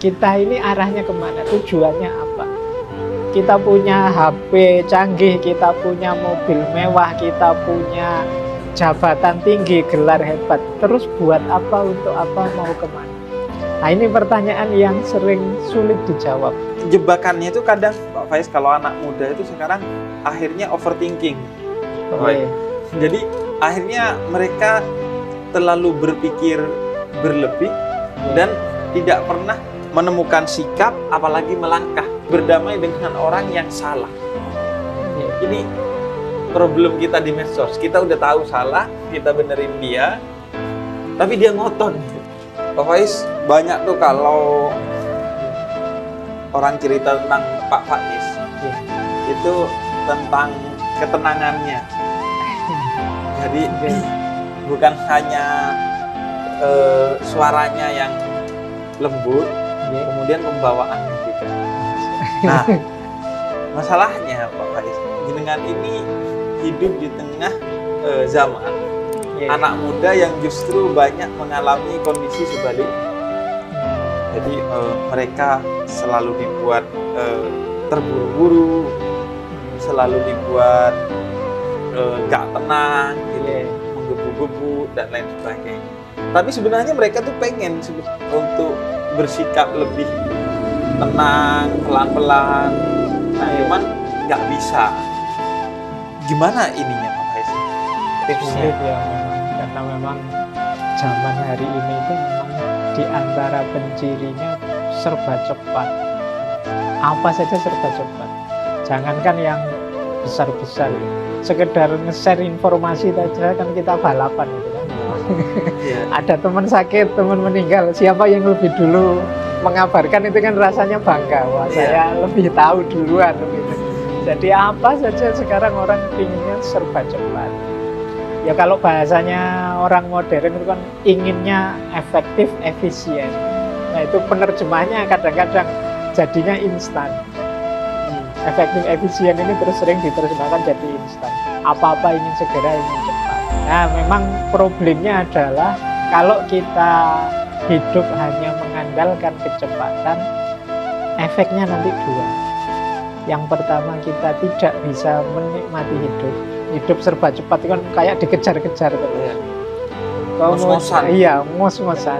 kita ini arahnya kemana, tujuannya apa. Kita punya HP canggih, kita punya mobil mewah, kita punya jabatan tinggi, gelar hebat. Terus buat apa, untuk apa, mau kemana? Nah, ini pertanyaan yang sering sulit dijawab. Jebakannya itu kadang Pak Faiz, kalau anak muda itu sekarang akhirnya overthinking. Oke. Jadi akhirnya mereka terlalu berpikir berlebih dan tidak pernah menemukan sikap, apalagi melangkah berdamai dengan orang yang salah. Ini problem kita di medsos. Kita udah tahu salah, kita benerin dia, tapi dia ngotot. Pak Faiz, banyak tuh kalau orang cerita tentang Pak Faiz, itu tentang ketenangannya. Jadi bukan hanya suaranya yang lembut, kemudian pembawaannya juga. Nah, masalahnya Pak Faiz, jenengan ini hidup di tengah zaman anak muda yang justru banyak mengalami kondisi sebaliknya. Jadi mereka selalu dibuat terburu-buru, selalu dibuat gak tenang, gitu, menggebu-gebu dan lain sebagainya. Tapi sebenarnya mereka tuh pengen untuk bersikap lebih tenang, pelan-pelan. Nah, cuman nggak bisa. Gimana ininya Pak Faiz? Tipsnya ya memang, karena memang zaman hari ini itu memang di antara pencirinya serba cepat. Apa saja serba cepat. Jangankan yang besar-besar, sekedar nge-share informasi saja kan kita balapan gitu kan. Ada teman sakit, teman meninggal, siapa yang lebih dulu mengabarkan itu kan rasanya bangga. Wah, saya lebih tahu duluan gitu. Jadi apa saja sekarang orang inginnya serba cepat. Ya kalau bahasanya orang modern itu kan inginnya efektif, efisien. Nah itu penerjemahnya kadang-kadang jadinya instan. Efektif, efisien ini terus sering diterjemahkan jadi instan. Apa-apa ingin segera, ingin cepat. Nah memang problemnya adalah kalau kita hidup hanya mengandalkan kecepatan, efeknya nanti dua. Yang pertama, kita tidak bisa menikmati hidup. Hidup serba cepat itu kan kayak dikejar-kejar gitu. Ngos-ngosan. Iya, ngos-ngosan.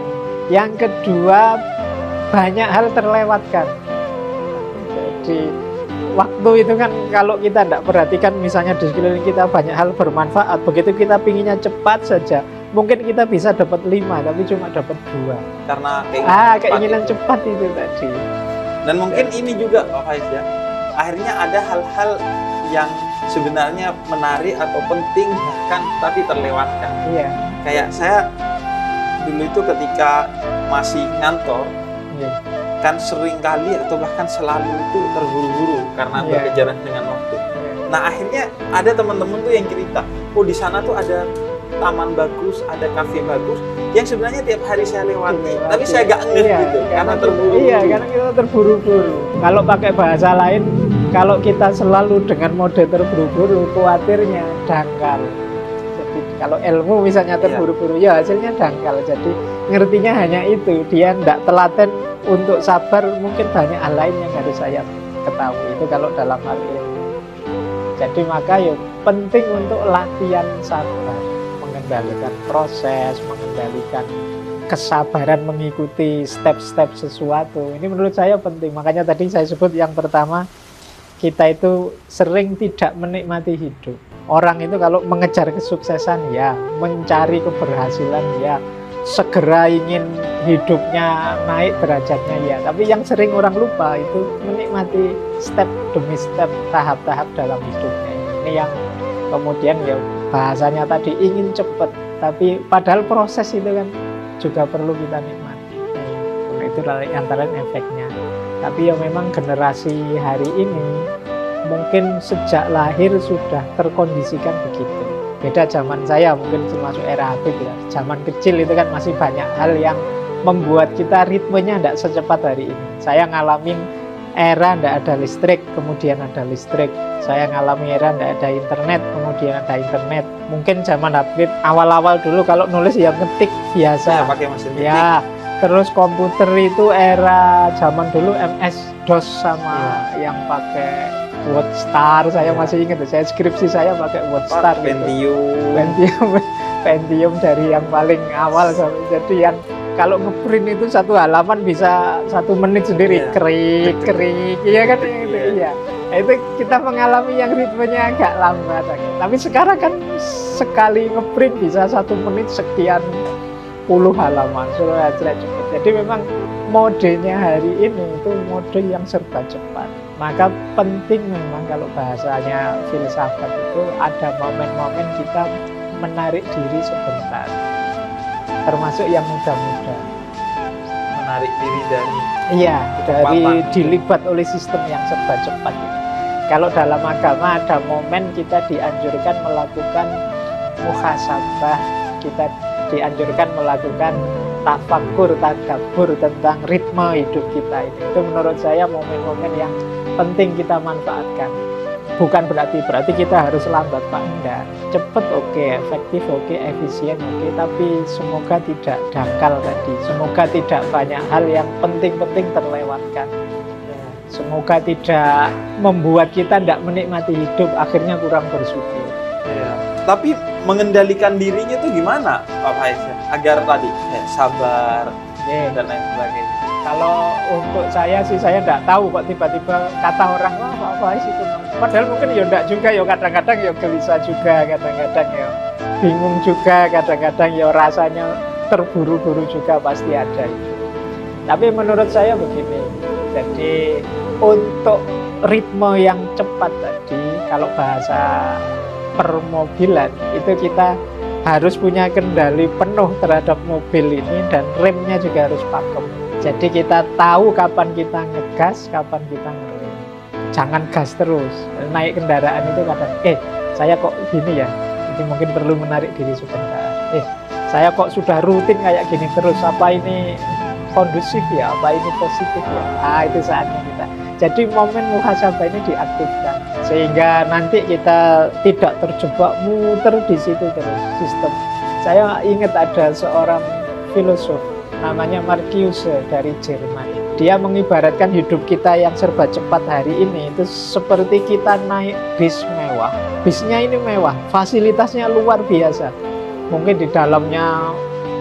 Yang kedua, banyak hal terlewatkan. Jadi waktu itu kan kalau kita tidak perhatikan, misalnya di sekeliling kita banyak hal bermanfaat, begitu kita pinginnya cepat saja, mungkin kita bisa dapat 5, tapi cuma dapat 2. Karena keinginan cepat itu tadi. Dan mungkin ini juga Pak Faiz ya, akhirnya ada hal-hal yang sebenarnya menarik atau penting bahkan tapi terlewatkan. Iya. Kayak saya dulu itu ketika masih ngantor, kan sering kali atau bahkan selalu itu terburu-buru karena berkejaran dengan waktu. Nah akhirnya ada teman-teman tuh yang cerita, oh di sana tuh ada taman bagus, ada kafe bagus, yang sebenarnya tiap hari saya lewati, tapi saya gak ngeh gitu, karena terburu-buru. Iya, karena kita terburu-buru. Kalau pakai bahasa lain, kalau kita selalu dengan mode terburu-buru, khawatirnya dangkal. Jadi kalau ilmu misalnya terburu-buru, ya hasilnya dangkal. Jadi ngertinya hanya itu, dia tidak telaten untuk sabar, mungkin banyak hal lain yang harus saya ketahui. Itu kalau dalam hal ilmu. Jadi maka ya penting untuk latihan sabar, mengendalikan proses, mengendalikan kesabaran mengikuti step-step sesuatu. Ini menurut saya penting. Makanya tadi saya sebut yang pertama, kita itu sering tidak menikmati hidup. Orang itu kalau mengejar kesuksesan ya, mencari keberhasilan ya, segera ingin hidupnya naik derajatnya ya. Tapi yang sering orang lupa itu menikmati step demi step, tahap-tahap dalam hidupnya. Ini yang kemudian ya bahasanya tadi ingin cepat, tapi padahal proses itu kan juga perlu kita nikmati. Nah, itu antara efeknya. Tapi ya memang generasi hari ini mungkin sejak lahir sudah terkondisikan begitu. Beda zaman saya, mungkin termasuk era Habib ya. Zaman kecil itu kan masih banyak hal yang membuat kita ritmenya tidak secepat hari ini. Saya ngalamin era tidak ada listrik, kemudian ada listrik. Saya ngalami era tidak ada internet, kemudian ada internet. Mungkin zaman Habib awal-awal dulu kalau nulis ya ngetik biasa. Ya, pakai mesin ketik. Ya, Terus komputer itu era zaman dulu MS-DOS sama yang pakai WordStar. Saya masih ingat, saya skripsi saya pakai WordStar. Pentium dari yang paling awal sampai jadi yang kalau ngeprint itu satu halaman bisa 1 menit sendiri, krik, iya kan? Iya. Nah, itu kita mengalami yang ritmenya agak lambat. Tapi sekarang kan sekali ngeprint bisa 1 menit sekian puluh halaman, sudah cepat. Jadi memang modenya hari ini itu mode yang serba cepat. Maka penting memang kalau bahasanya filsafat itu ada momen-momen kita menarik diri sebentar. Termasuk yang muda-muda. Menarik diri dari dari dilibat oleh sistem yang serba cepat ini. Kalau dalam agama ada momen kita dianjurkan melakukan muhasabah, kita dianjurkan melakukan tafakkur, tadabbur tentang ritme hidup kita ini. Itu menurut saya momen-momen yang penting kita manfaatkan. Bukan berarti kita harus lambat, Pak. Enggak. Cepat oke, efektif oke, efisien oke, tapi semoga tidak dangkal tadi. Semoga tidak banyak hal yang penting-penting terlewatkan. Semoga tidak membuat kita tidak menikmati hidup, akhirnya kurang bersyukur. Ya. Tapi mengendalikan dirinya itu gimana, Pak Faiz? Agar tadi sabar dan lain sebagainya. Kalau untuk saya sih, saya tidak tahu kok tiba-tiba kata orang, wah Pak Faiz itu. Padahal mungkin ya enggak juga, ya kadang-kadang ya gelisah juga, kadang-kadang ya bingung juga, kadang-kadang ya rasanya terburu-buru juga pasti ada itu. Tapi menurut saya begini, jadi untuk ritme yang cepat tadi, kalau bahasa permobilan itu kita harus punya kendali penuh terhadap mobil ini dan remnya juga harus pakem. Jadi kita tahu kapan kita ngegas, kapan kita ngerem. Jangan gas terus. Naik kendaraan itu kadang, saya kok gini ya, ini mungkin perlu menarik diri sebentar. Saya kok sudah rutin kayak gini terus, apa ini kondusif ya, apa ini positif ya? Itu saatnya kita. Jadi momen muhasabah ini diaktifkan sehingga nanti kita tidak terjebak muter di situ terus sistem. Saya ingat ada seorang filosof namanya Marcuse dari Jerman. Dia mengibaratkan hidup kita yang serba cepat hari ini itu seperti kita naik bis mewah. Bisnya ini mewah, fasilitasnya luar biasa. Mungkin di dalamnya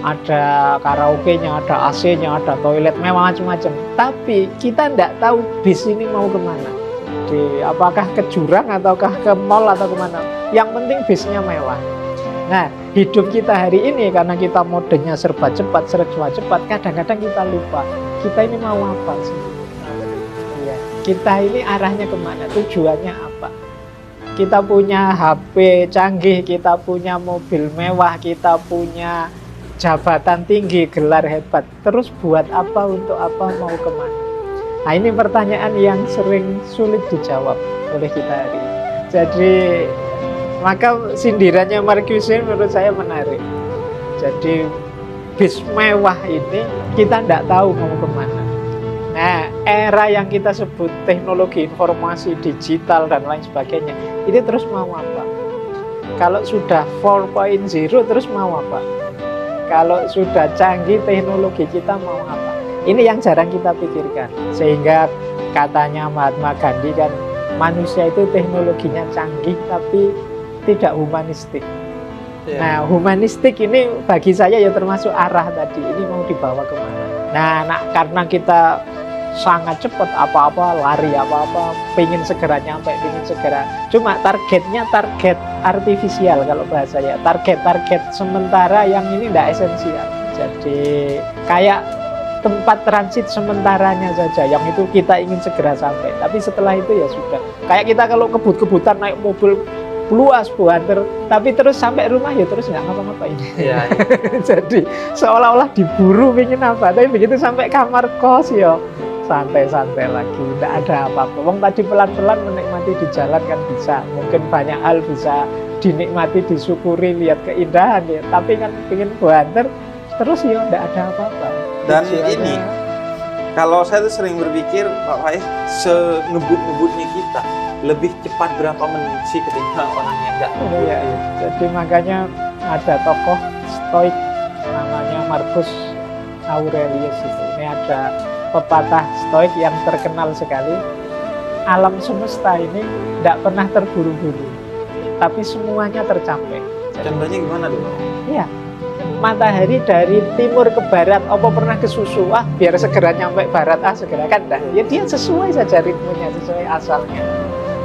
ada karaoke-nya, ada AC-nya, ada toilet mewah macam-macam. Tapi kita tidak tahu bis ini mau kemana. Apakah ke jurang ataukah ke mall atau kemana. Yang penting bisnya mewah. Nah, hidup kita hari ini karena kita modenya serba cepat, kadang-kadang kita lupa. Kita ini mau apa sih? Kita ini arahnya kemana? Tujuannya apa? Kita punya HP canggih, kita punya mobil mewah, kita punya jabatan tinggi, gelar hebat. Terus buat apa, untuk apa, mau kemana? Nah, ini pertanyaan yang sering sulit dijawab oleh kita hari ini. Jadi, maka sindirannya Marcuse menurut saya menarik. Jadi, bis mewah ini kita tidak tahu mau kemana. Nah, era yang kita sebut teknologi informasi digital dan lain sebagainya, ini terus mau apa? Kalau sudah 4.0 terus mau apa? Kalau sudah canggih teknologi kita mau apa? Ini yang jarang kita pikirkan. Sehingga katanya Mahatma Gandhi kan, manusia itu teknologinya canggih tapi tidak humanistik. Nah, humanistik ini bagi saya ya termasuk arah tadi. Ini mau dibawa kemana? Nah, karena kita sangat cepat, apa-apa lari, apa-apa pengen segera nyampe, pengen segera. Cuma targetnya target artifisial kalau bahasanya. Target sementara yang ini tidak esensial. Jadi kayak tempat transit sementaranya saja, yang itu kita ingin segera sampai. Tapi setelah itu ya sudah. Kayak kita kalau kebut-kebutan naik mobil luas buanter, tapi terus sampai rumah ya terus nggak ngapa-ngapain. Ya. Jadi seolah-olah diburu pengen apa, tapi begitu sampai kamar kos ya santai-santai lagi, tidak ada apa-apa. Wong tadi pelan-pelan menikmati di jalan kan bisa, mungkin banyak hal bisa dinikmati, disyukuri, lihat keindahan ya. Tapi kan pengen buanter terus ya tidak ada apa-apa. Dan ini kalau saya tuh sering berpikir, Pak Faiz, sengebut-ngebutnya kita lebih cepat berapa menit sih ketika orang yang nggak ngebut. Iya. Jadi makanya ada tokoh stoik namanya Marcus Aurelius itu. Ini ada pepatah Stoik yang terkenal sekali. Alam semesta ini tidak pernah terburu-buru, tapi semuanya tercapai. Contohnya gimana dong? Iya, matahari dari timur ke barat, apa pernah ke susu? Ah, biar segera nyampe barat, segera kan dah. Ya dia sesuai saja ritmenya, sesuai asalnya.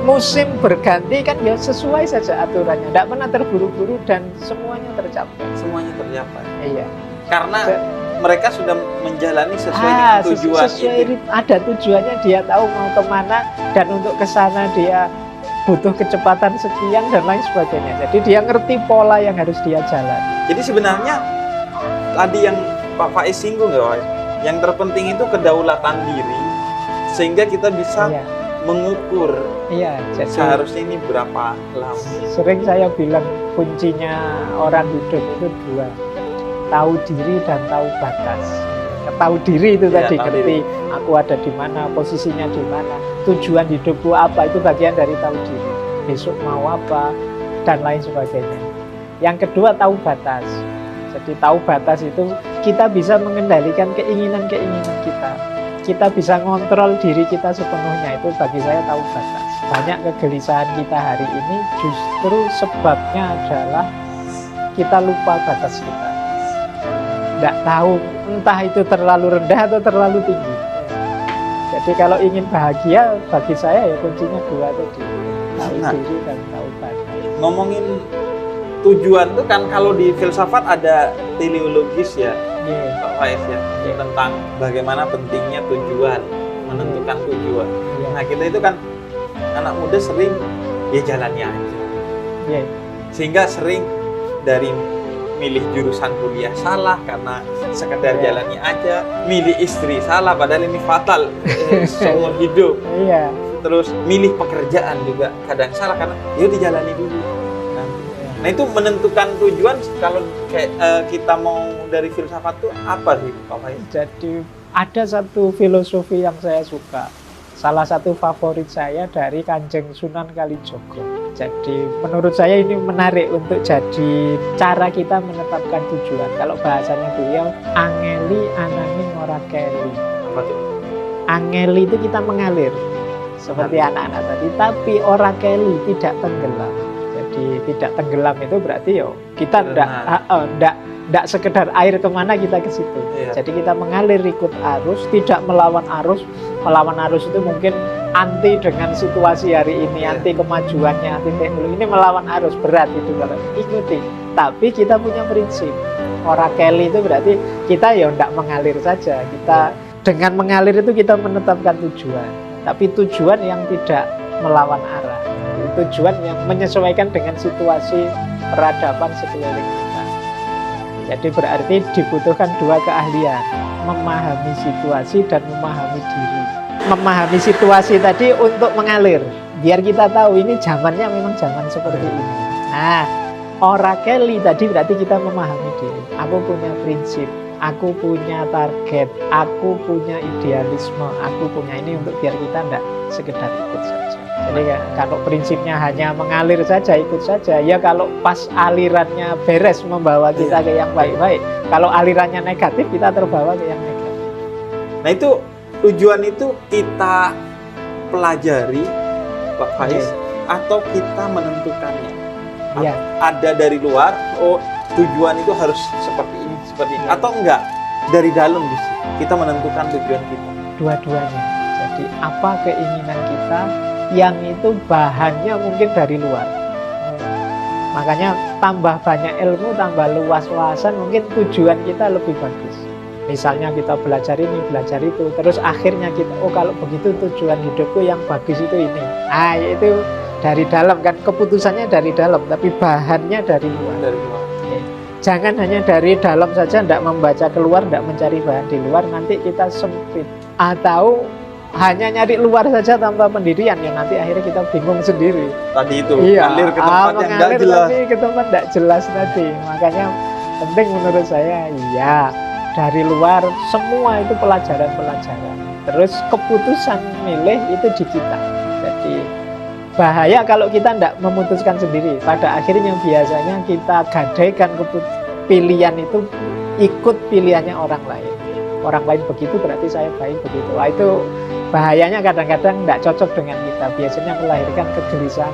Musim berganti kan ya sesuai saja aturannya, tidak pernah terburu-buru dan semuanya tercapai. Semuanya tercapai. Iya. Karena mereka sudah menjalani sesuai dengan tujuan sesuai itu. Ada tujuannya, dia tahu mau kemana dan untuk ke sana dia butuh kecepatan sekian dan lain sebagainya. Jadi dia ngerti pola yang harus dia jalani. Jadi sebenarnya tadi yang Pak Faiz singgung ya, Pak, yang terpenting itu kedaulatan diri sehingga kita bisa mengukur. Iya, jadi seharusnya ini berapa lama. Sering saya bilang kuncinya orang hidup itu dua, tahu diri dan tahu batas. Tahu diri itu tadi, ngerti aku ada di mana, posisinya di mana, tujuan hidupku apa, itu bagian dari tahu diri. Besok mau apa dan lain sebagainya. Yang kedua tahu batas. Jadi tahu batas itu kita bisa mengendalikan keinginan-keinginan kita. Kita bisa ngontrol diri kita sepenuhnya, itu bagi saya tahu batas. Banyak kegelisahan kita hari ini justru sebabnya adalah kita lupa batas kita. Tidak tahu entah itu terlalu rendah atau terlalu tinggi. Jadi kalau ingin bahagia bagi saya ya kuncinya dua tadi, tahu diri dan tahu batas. Ngomongin tujuan itu kan kalau di filsafat ada teleologis ya, Pak Faiz ya, tentang bagaimana pentingnya tujuan, menentukan tujuan. Nah kita itu kan anak muda sering ya jalani aja, sehingga sering dari milih jurusan kuliah salah karena sekedar jalani aja, milih istri salah padahal ini fatal seumur hidup. Terus milih pekerjaan juga kadang salah karena ya dijalani dulu. Nah itu menentukan tujuan kalau kayak kita mau dari filsafat tuh apa sih Pak Faiz? Jadi ada satu filosofi yang saya suka, salah satu favorit saya dari Kanjeng Sunan Kalijogo. Jadi menurut saya ini menarik untuk jadi cara kita menetapkan tujuan. Kalau bahasanya beliau, angeli ananging ora keli. Apa tuh? Angeli itu kita mengalir seperti anak-anak tadi, tapi ora keli, tidak tenggelam. Jadi tidak tenggelam itu berarti kita tidak sekedar air kemana kita ke situ. Jadi kita mengalir ikut arus, tidak melawan arus. Melawan arus itu mungkin anti dengan situasi hari ini, anti kemajuannya, anti teknologi. Ini melawan arus, berat itu kalau ikuti. Tapi kita punya prinsip. Ora keli itu berarti kita tidak mengalir saja. Kita dengan mengalir itu kita menetapkan tujuan. Tapi tujuan yang tidak melawan arah. Tujuan yang menyesuaikan dengan situasi peradaban sekeliling kita. Jadi berarti dibutuhkan dua keahlian, memahami situasi dan memahami diri. Memahami situasi tadi untuk mengalir, biar kita tahu ini zamannya memang zaman seperti ini. Nah, ora keli tadi berarti kita memahami diri. Aku punya prinsip, aku punya target, aku punya idealisme, aku punya ini untuk biar kita tidak sekedar ikut saja. Jadi kalau prinsipnya hanya mengalir saja, ikut saja, ya kalau pas alirannya beres membawa kita ke yang baik-baik. Kalau alirannya negatif, kita terbawa ke yang negatif. Nah itu tujuan itu kita pelajari, Pak Faiz, atau kita menentukannya? Ada dari luar, tujuan itu harus seperti ini, seperti ini, atau enggak? Dari dalam bisa kita menentukan tujuan kita. Dua-duanya. Jadi apa keinginan kita yang itu bahannya mungkin dari luar. Makanya tambah banyak ilmu, tambah luas wawasan, mungkin tujuan kita lebih bagus. Misalnya kita belajar ini, belajar itu, terus akhirnya kita, kalau begitu tujuan hidupku yang bagus itu ini. Nah, itu dari dalam kan, keputusannya dari dalam, tapi bahannya dari luar. Jangan hanya dari dalam saja, tidak membaca keluar, tidak mencari bahan di luar, nanti kita sempit. Atau hanya nyari luar saja tanpa pendirian, ya nanti akhirnya kita bingung sendiri. Tadi itu, mengalir ke tempat yang tidak jelas. Ke tempat tidak jelas tadi. Makanya penting menurut saya, dari luar semua itu pelajaran-pelajaran. Terus keputusan milih itu di kita. Jadi bahaya kalau kita tidak memutuskan sendiri. Pada akhirnya biasanya kita gadaikan pilihan itu ikut pilihannya orang lain. orang lain begitu berarti saya baik begitu. Wah, itu bahayanya kadang-kadang tidak cocok dengan kita. Biasanya melahirkan kegelisahan,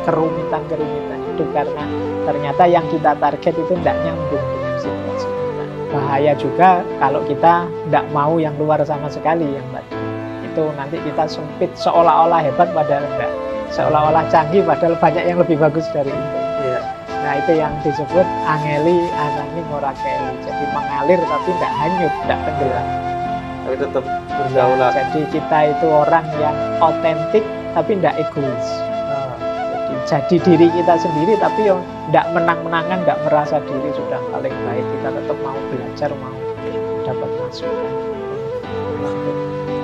kerumitan itu karena ternyata yang kita target itu tidak nyambung dengan situasi kita. Bahaya juga kalau kita tidak mau yang luar sama sekali, yang tadi. Itu nanti kita sempit seolah-olah hebat padahal enggak. Seolah-olah canggih padahal banyak yang lebih bagus dari itu. Iya. Nah, itu yang disebut angeli anani morakeli. Jadi mengalir tapi tidak hanyut, tidak tenggelam. Tapi tetap berdaulat. Jadi kita itu orang yang otentik tapi tidak egois. Jadi diri kita sendiri tapi yang tidak menang-menangan, tidak merasa diri sudah paling baik. Kita tetap mau belajar, mau dapat masukan.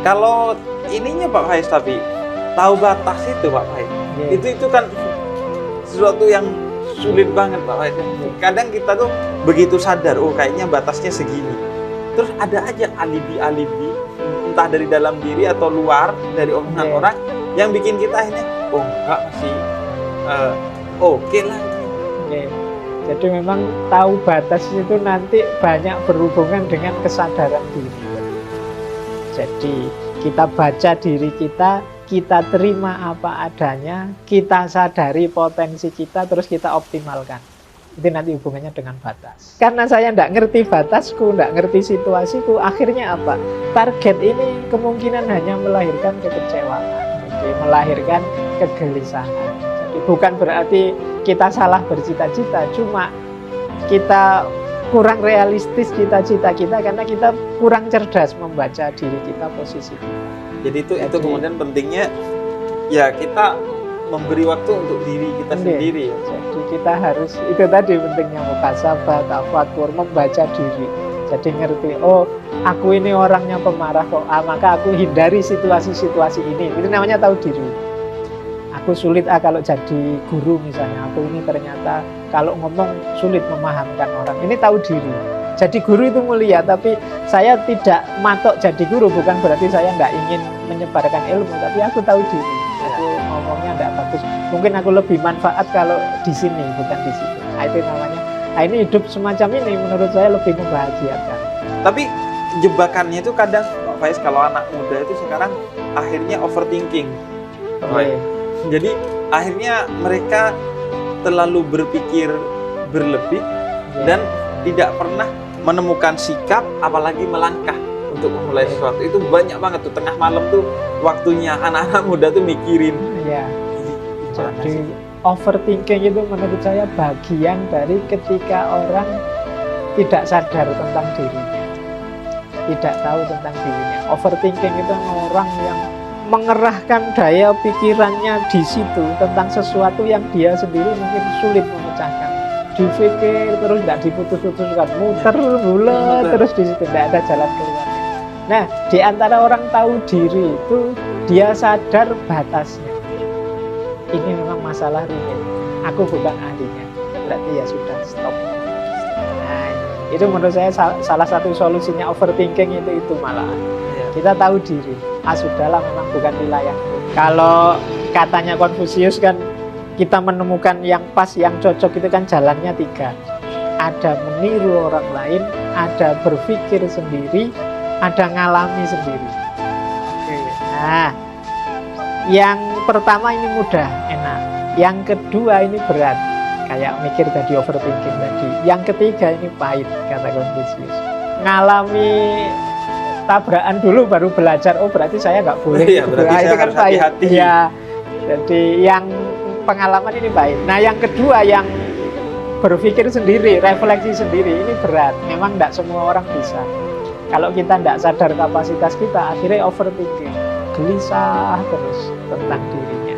Kalau ininya Pak Faiz, tapi tahu batas itu Pak Faiz, itu kan sesuatu yang sulit banget Pak Faiz. Kadang kita tuh begitu sadar, oh kayaknya batasnya segini, terus ada aja alibi-alibi entah dari dalam diri atau luar dari omongan orang yang bikin kita akhirnya oh enggak, masih oke lah. Jadi memang tahu batas itu nanti banyak berhubungan dengan kesadaran diri. Jadi kita baca diri kita, kita terima apa adanya, kita sadari potensi kita, terus kita optimalkan. Itu nanti hubungannya dengan batas. Karena saya tidak ngerti batasku, tidak ngerti situasiku, akhirnya apa? Target ini kemungkinan hanya melahirkan kekecewaan, jadi melahirkan kegelisahan. Jadi bukan berarti kita salah bercita-cita, cuma kita kurang realistis cita-cita kita karena kita kurang cerdas membaca diri kita, posisi kita. Jadi itu kemudian pentingnya ya kita memberi waktu untuk diri kita sendiri. Jadi kita harus, itu tadi pentingnya muhasabah, tafakur, membaca diri. Jadi ngerti, oh aku ini orangnya pemarah kok, maka aku hindari situasi-situasi ini. Itu namanya tahu diri. Aku sulit kalau jadi guru misalnya, aku ini ternyata kalau ngomong sulit memahamkan orang. Ini tahu diri. Jadi guru itu mulia, tapi saya tidak matok jadi guru, bukan berarti saya nggak ingin menyebarkan ilmu, tapi aku tahu diri. Aku ngomongnya nggak bagus. Mungkin aku lebih manfaat kalau di sini, bukan di situ. Nah, itu namanya. Nah, ini hidup semacam ini menurut saya lebih membahagiakan. Tapi jebakannya itu kadang, Pak Faiz, kalau anak muda itu sekarang akhirnya overthinking. Jadi akhirnya mereka terlalu berpikir berlebih dan tidak pernah menemukan sikap, apalagi melangkah untuk memulai sesuatu. Itu banyak banget tuh, tengah malam tuh waktunya anak-anak muda tuh mikirin. Ya. Jadi overthinking itu menurut saya bagian dari ketika orang tidak sadar tentang dirinya, tidak tahu tentang dirinya. Overthinking itu orang yang mengerahkan daya pikirannya di situ tentang sesuatu yang dia sendiri mungkin sulit memecahkan. Dipikir terus tidak diputus-putuskan, muter bulat terus di situ, tidak ada jalan keluar. Nah, di antara orang tahu diri itu dia sadar batasnya. Ini memang masalah rumit. Aku bukan ahlinya. Berarti ya sudah stop. Nah, itu menurut saya salah satu solusinya overthinking itu malah. Kita tahu diri, sudahlah memang bukan wilayahku. Kalau katanya Konfusius kan, kita menemukan yang pas, yang cocok itu kan jalannya 3. Ada meniru orang lain, ada berpikir sendiri, ada ngalami sendiri. Nah, yang pertama ini mudah, enak. Yang kedua ini berat, kayak mikir tadi, overthinking tadi. Yang ketiga ini pahit, kata Konfusius. Ngalami tabrakan dulu baru belajar, oh berarti saya nggak boleh. Iya, berarti saya itu kan harus hati-hati. Ya, jadi yang pengalaman ini baik. Nah, yang kedua yang berpikir sendiri, refleksi sendiri, ini berat. Memang tidak semua orang bisa. Kalau kita tidak sadar kapasitas kita, akhirnya overthinking, gelisah terus tentang dirinya.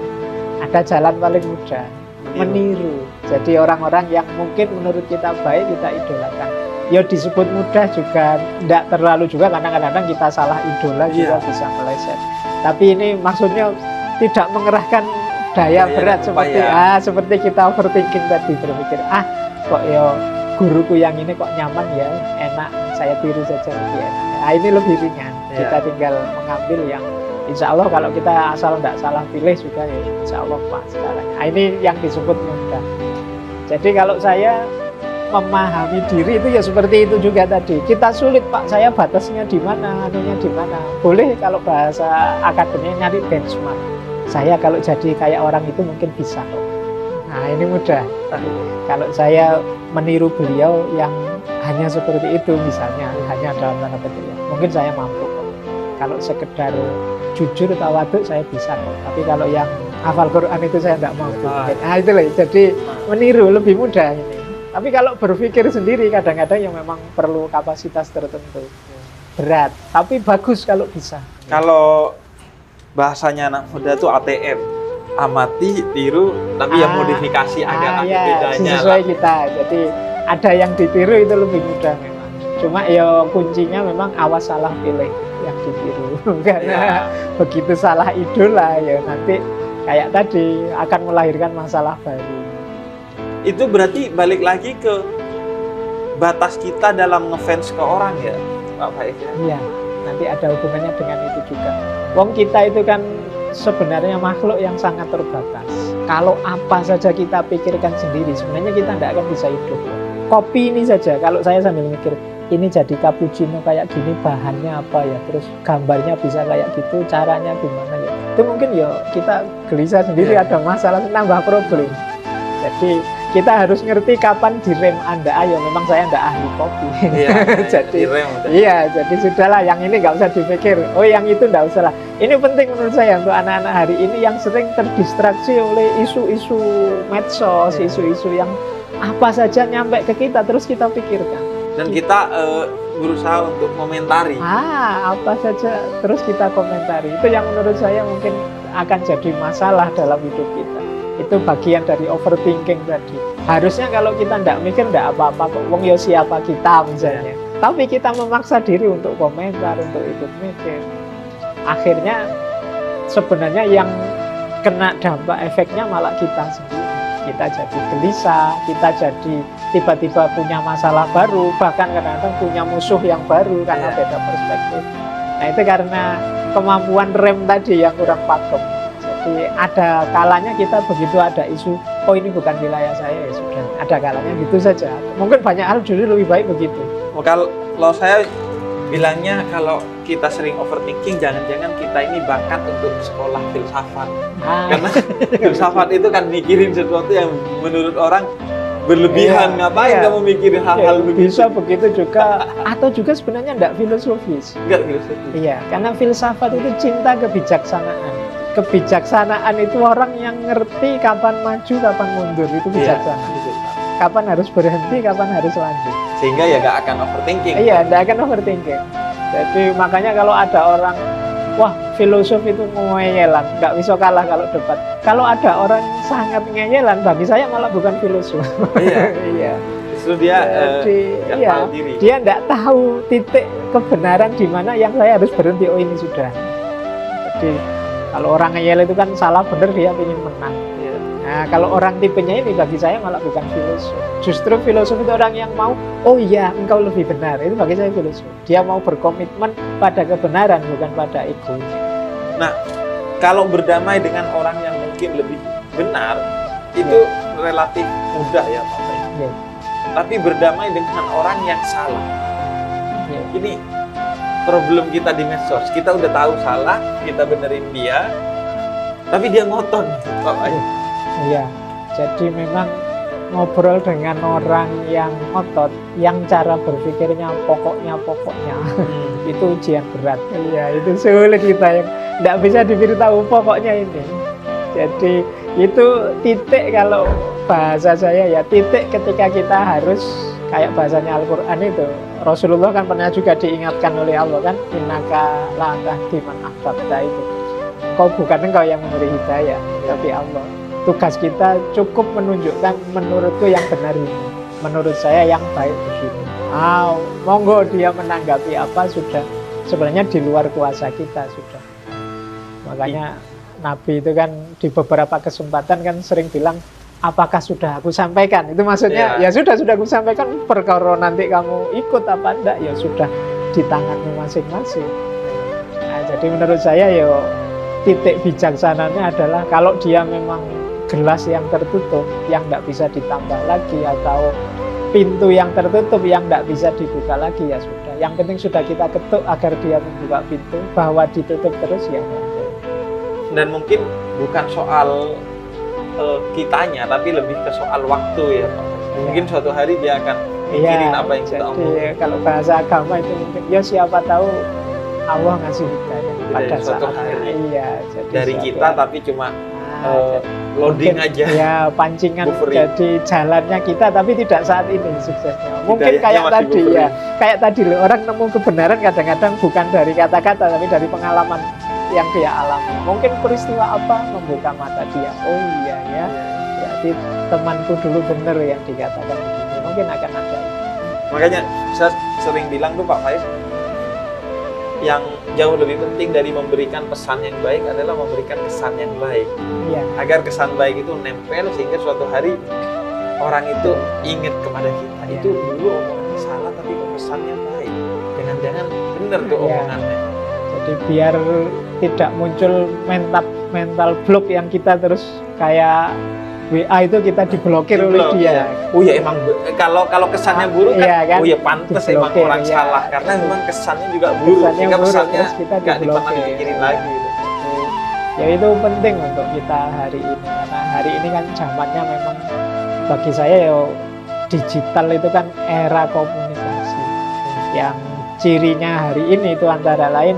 Ada jalan paling mudah, meniru. Jadi orang-orang yang mungkin menurut kita baik, kita idolakan. Ya disebut mudah juga, tidak terlalu juga, karena kadang-kadang kita salah idola juga bisa meleset. Tapi ini maksudnya tidak mengerahkan daya berat seperti kita overthinking tadi, berpikir kok ya guruku yang ini kok nyaman ya, enak, saya tiru saja lebih enak. Nah, ini lebih ringan. Kita tinggal mengambil yang insya Allah kalau kita asal tidak salah pilih juga ya insya Allah pas sekarang. Nah, ini yang disebut mudah. Jadi kalau saya memahami diri itu ya seperti itu juga tadi. Kita sulit, Pak, saya batasnya di mana, anunya di mana. Boleh kalau bahasa akademiknya nyari benchmark. Saya kalau jadi kayak orang itu mungkin bisa kok. Nah, ini mudah. Kalau saya meniru beliau yang hanya seperti itu misalnya, hanya dalam tanda petik ya, mungkin saya mampu kok. Kalau sekedar jujur tawaduk saya bisa kok. Tapi kalau yang hafal Quran itu saya tidak mampu. Nah, itu loh. Jadi meniru lebih mudah ini. Tapi kalau berpikir sendiri kadang-kadang yang memang perlu kapasitas tertentu. Berat, tapi bagus kalau bisa. Kalau bahasanya anak muda tuh ATM, amati, tiru, tapi yang modifikasi agak bedanya. Sesuai kita. Jadi ada yang ditiru itu lebih mudah memang. Cuma ya kuncinya memang awas salah pilih yang ditiru. Karena begitu salah idola ya nanti kayak tadi akan melahirkan masalah baru. Itu berarti balik lagi ke batas kita dalam ngefans ke orang ya, Pak Faiz ya? Iya, nanti ada hubungannya dengan itu juga. Wong kita itu kan sebenarnya makhluk yang sangat terbatas. Kalau apa saja kita pikirkan sendiri, sebenarnya kita tidak akan bisa hidup. Kopi ini saja, kalau saya sambil mikir, ini jadi cappuccino kayak gini, bahannya apa ya, terus gambarnya bisa kayak gitu, caranya gimana ya. Itu mungkin ya kita gelisah sendiri, ada masalah, nambah problem. Jadi kita harus ngerti kapan direm Anda. Ayo, memang saya tidak ahli kopi. Jadi jadi sudahlah, yang ini nggak usah dipikir. Oh, yang itu nggak usah lah. Ini penting menurut saya untuk anak-anak hari ini yang sering terdistraksi oleh isu-isu medsos, isu-isu yang apa saja nyampe ke kita terus kita pikirkan. Dan kita berusaha untuk komentari. Apa saja terus kita komentari. Itu yang menurut saya mungkin akan jadi masalah dalam hidup kita. Itu bagian dari overthinking tadi. Harusnya kalau kita tidak mikir tidak apa-apa kok. Wong ya siapa kita misalnya. Tapi kita memaksa diri untuk komentar, untuk ikut mikir. Akhirnya sebenarnya yang kena dampak efeknya malah kita sendiri. Kita jadi gelisah, kita jadi tiba-tiba punya masalah baru, bahkan kadang-kadang punya musuh yang baru karena beda perspektif. Nah, itu karena kemampuan rem tadi yang kurang pakem. Jadi ada kalanya kita begitu ada isu, oh ini bukan wilayah saya, ya sudah. Ada kalanya gitu saja. Mungkin banyak hal dulu lebih baik begitu. Kalau saya bilangnya kalau kita sering overthinking, jangan-jangan kita ini bakat untuk sekolah filsafat. Karena filsafat itu kan mikirin sesuatu yang menurut orang berlebihan. Ngapain kamu mikirin hal-hal begitu? Bisa begitu juga. Atau juga sebenarnya tidak filosofis. Enggak filosofis. Iya, karena filsafat itu cinta kebijaksanaan. Kebijaksanaan itu orang yang ngerti kapan maju, kapan mundur, itu bijaksana. Kapan harus berhenti, kapan harus lanjut. Sehingga ya nggak akan overthinking. Iya, nggak akan overthinking. Jadi makanya kalau ada orang, wah filosof itu ngeyelan, nggak bisa kalah kalau debat. Kalau ada orang sangat ngeyelan, bagi saya malah bukan filosof. Iya. Justru dia dia nggak tahu titik kebenaran di mana yang saya harus berhenti. Oh ini sudah. Jadi kalau orang ngeyel itu kan salah benar, dia ingin menang. Nah, kalau orang tipenya ini bagi saya malah bukan filosof. Justru filosof itu orang yang mau, oh iya engkau lebih benar. Itu bagi saya filosof. Dia mau berkomitmen pada kebenaran, bukan pada ego. Nah, kalau berdamai dengan orang yang mungkin lebih benar, itu relatif mudah ya Pak Faiz. Tapi berdamai dengan orang yang salah. Ini problem kita di medsos. Kita udah tahu salah, kita benerin dia, tapi dia ngotot, Pak Faiz. Iya, jadi memang ngobrol dengan orang yang ngotot, yang cara berpikirnya pokoknya itu ujian berat. Iya, itu sulit kita yang tidak bisa diberitahu pokoknya ini. Jadi itu titik, kalau bahasa saya ya titik ketika kita harus kayak bahasanya Al-Quran itu. Rasulullah kan pernah juga diingatkan oleh Allah kan, innaka la tahdi man ahbabta itu. Kau bukan engkau yang memberi hidayah, tapi Allah. Tugas kita cukup menunjukkan menurutku yang benar ini, menurut saya yang baik begini. Monggo dia menanggapi apa sudah sebenarnya di luar kuasa kita sudah. Makanya Nabi itu kan di beberapa kesempatan kan sering bilang, apakah sudah aku sampaikan? Itu maksudnya ya sudah aku sampaikan, perkara nanti kamu ikut apa enggak ya sudah di tanganmu masing-masing. Nah, jadi menurut saya ya titik bijaksananya adalah kalau dia memang gelas yang tertutup, yang nggak bisa ditambah lagi, atau pintu yang tertutup yang tidak bisa dibuka lagi ya sudah. Yang penting sudah kita ketuk agar dia membuka pintu, bahwa ditutup terus ya monggo. Dan mungkin bukan soal kitanya, tapi lebih ke soal waktu ya Pak. Mungkin suatu hari dia akan mikirin apa yang kita omongin. Jadi kalau bahasa agama itu mungkin ya siapa tahu Allah ngasih hidayah pada suatu saat hari. Iya, jadi Dari kita hari. tapi cuma Jadi loading mungkin, aja. ya pancingan Buffering. jadi jalannya kita tapi tidak saat ini suksesnya. Mungkin Hidayahnya kayak masih tadi buffering. ya, kayak tadi loh, orang nemu kebenaran kadang-kadang bukan dari kata-kata tapi dari pengalaman yang dia alami. Mungkin peristiwa apa membuka mata dia. Oh iya ya, berarti temanku dulu benar yang dikatakan begini. Mungkin akan ada. Makanya saya sering bilang tuh Pak Faiz, yang jauh lebih penting dari memberikan pesan yang baik adalah memberikan kesan yang baik. Iya. Agar kesan baik itu nempel sehingga suatu hari orang itu ingat kepada kita. Iya. Itu dulu omongannya salah tapi pesannya baik. Jangan-jangan benar tuh Iya. omongannya. Jadi biar tidak muncul mental block yang kita terus kayak WA itu kita diblokir oleh Diblok, dia. ya. Oh ya emang kalau kesannya buruk kan, Iya, kan? oh ya pantas emang Diblokir, orang iya. salah karena memang kesannya juga buruk Kesannya sehingga buruk, pesannya terus kita nggak pernah diblokir. dipikirin lagi. Gitu. Ya itu penting untuk kita hari ini karena hari ini kan zamannya memang bagi saya ya digital itu kan era komunikasi yang cirinya hari ini itu antara lain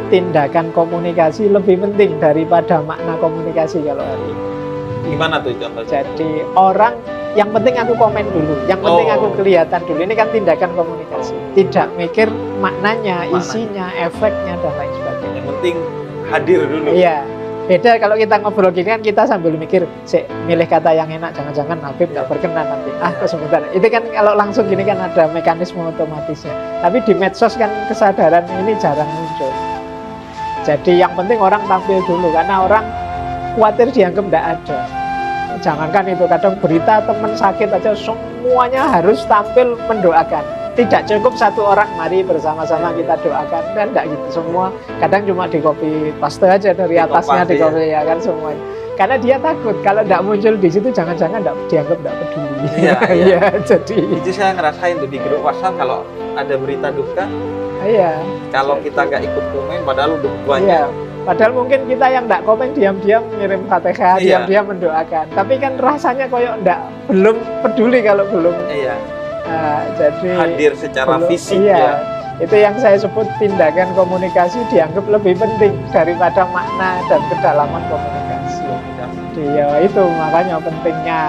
tindakan komunikasi lebih penting daripada makna komunikasi kalau hari ini. Gimana tuh contohnya? Jadi orang yang penting aku komen dulu, yang penting Oh. aku kelihatan dulu. Ini kan tindakan komunikasi. Tidak mikir maknanya, isinya, efeknya dan lain sebagainya. Yang penting hadir dulu. Iya. Beda kalau kita ngobrol gini kan kita sambil mikir, milih kata yang enak, jangan-jangan Habib nggak berkenan nanti. Sebentar. Itu kan kalau langsung gini kan ada mekanisme otomatisnya. Tapi di medsos kan kesadaran ini jarang muncul. Jadi yang penting orang tampil dulu karena orang khawatir dianggap nggak ada. Jangankan itu, kadang berita teman sakit aja semuanya harus tampil mendoakan. Tidak cukup satu orang, mari bersama-sama kita doakan. Dan enggak gitu, semua kadang cuma di copy paste aja dari atasnya di copy ya kan semuanya. Karena dia takut kalau enggak muncul di situ jangan-jangan dianggap enggak peduli. Iya, iya. Jadi Itu saya ngerasain tuh di grup WhatsApp kalau ada berita duka, iya. kalau kita nggak ikut komen padahal udah banyak. Iya. Padahal mungkin kita yang enggak komen diam-diam ngirim Fatihah, Iya. diam-diam mendoakan. Tapi kan rasanya koyok belum peduli kalau belum. Iya. Jadi Hadir secara fisik iya, ya. itu yang saya sebut tindakan komunikasi dianggap lebih penting daripada makna dan kedalaman komunikasi. Jadi ya itu makanya pentingnya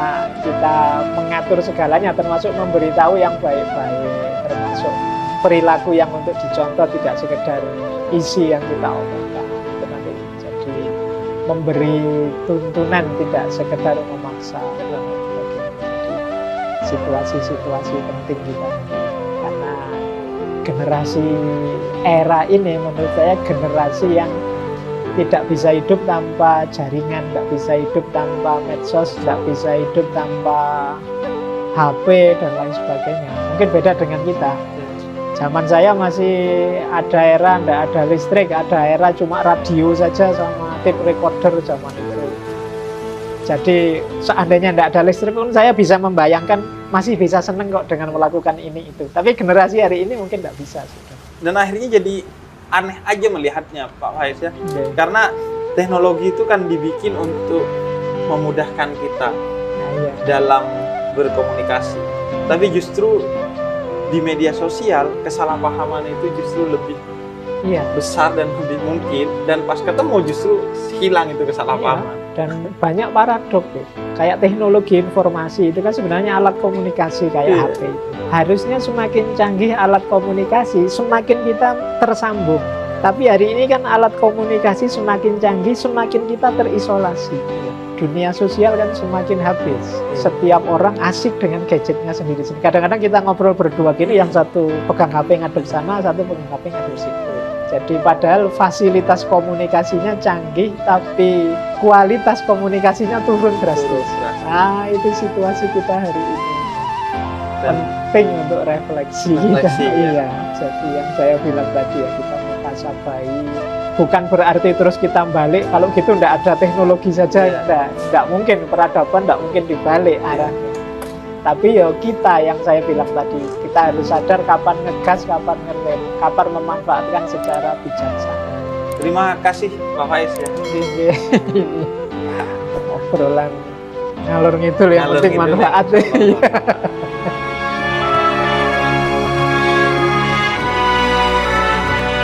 kita mengatur segalanya termasuk memberitahu yang baik-baik, termasuk perilaku yang untuk dicontoh tidak sekedar isi yang kita omongkan. Itu nanti jadi memberi tuntunan tidak sekedar memaksa. Situasi-situasi penting kita karena generasi era ini menurut saya generasi yang tidak bisa hidup tanpa jaringan, tidak bisa hidup tanpa medsos, tidak bisa hidup tanpa HP dan lain sebagainya. Mungkin beda dengan kita. Zaman saya masih ada era tidak ada listrik, ada era cuma radio saja sama tape recorder zaman itu. Jadi seandainya tidak ada listrik pun saya bisa membayangkan masih bisa seneng kok dengan melakukan ini itu. Tapi generasi hari ini mungkin tidak bisa sudah. Dan akhirnya jadi aneh aja melihatnya Pak Faiz ya. Okay. Karena teknologi itu kan dibikin untuk memudahkan kita iya. dalam berkomunikasi. Tapi justru di media sosial kesalahpahaman itu justru lebih Iya. besar dan lebih mungkin, dan pas ketemu justru hilang itu kesalahpahaman. Iya. Dan banyak paradok ya. Kayak teknologi informasi itu kan sebenarnya alat komunikasi kayak Iya. HP. Harusnya semakin canggih alat komunikasi, semakin kita tersambung. Tapi hari ini kan alat komunikasi semakin canggih, semakin kita terisolasi. Dunia sosial kan semakin habis. Setiap orang asik dengan gadgetnya sendiri-sendiri. Kadang-kadang kita ngobrol berdua gini, yang satu pegang HP ngadep sana, satu pegang HP ngadep situ. Jadi padahal fasilitas komunikasinya canggih, tapi kualitas komunikasinya turun drastis. Nah, itu situasi kita hari ini. Dan Penting untuk refleksi. Refleksi, ya. Iya, jadi yang saya bilang tadi ya, kita muhasabah. Bukan berarti terus kita balik, kalau gitu enggak ada teknologi saja, Iya. enggak mungkin, peradaban enggak mungkin dibalik arahnya. Tapi ya kita yang saya bilang tadi, kita harus sadar kapan ngegas, kapan ngerem, kapan memanfaatkan secara bijaksana. Terima kasih Pak Faiz ya. Obrolan ngalur ngidul yang Ngalur penting ngidul ya. manfaat.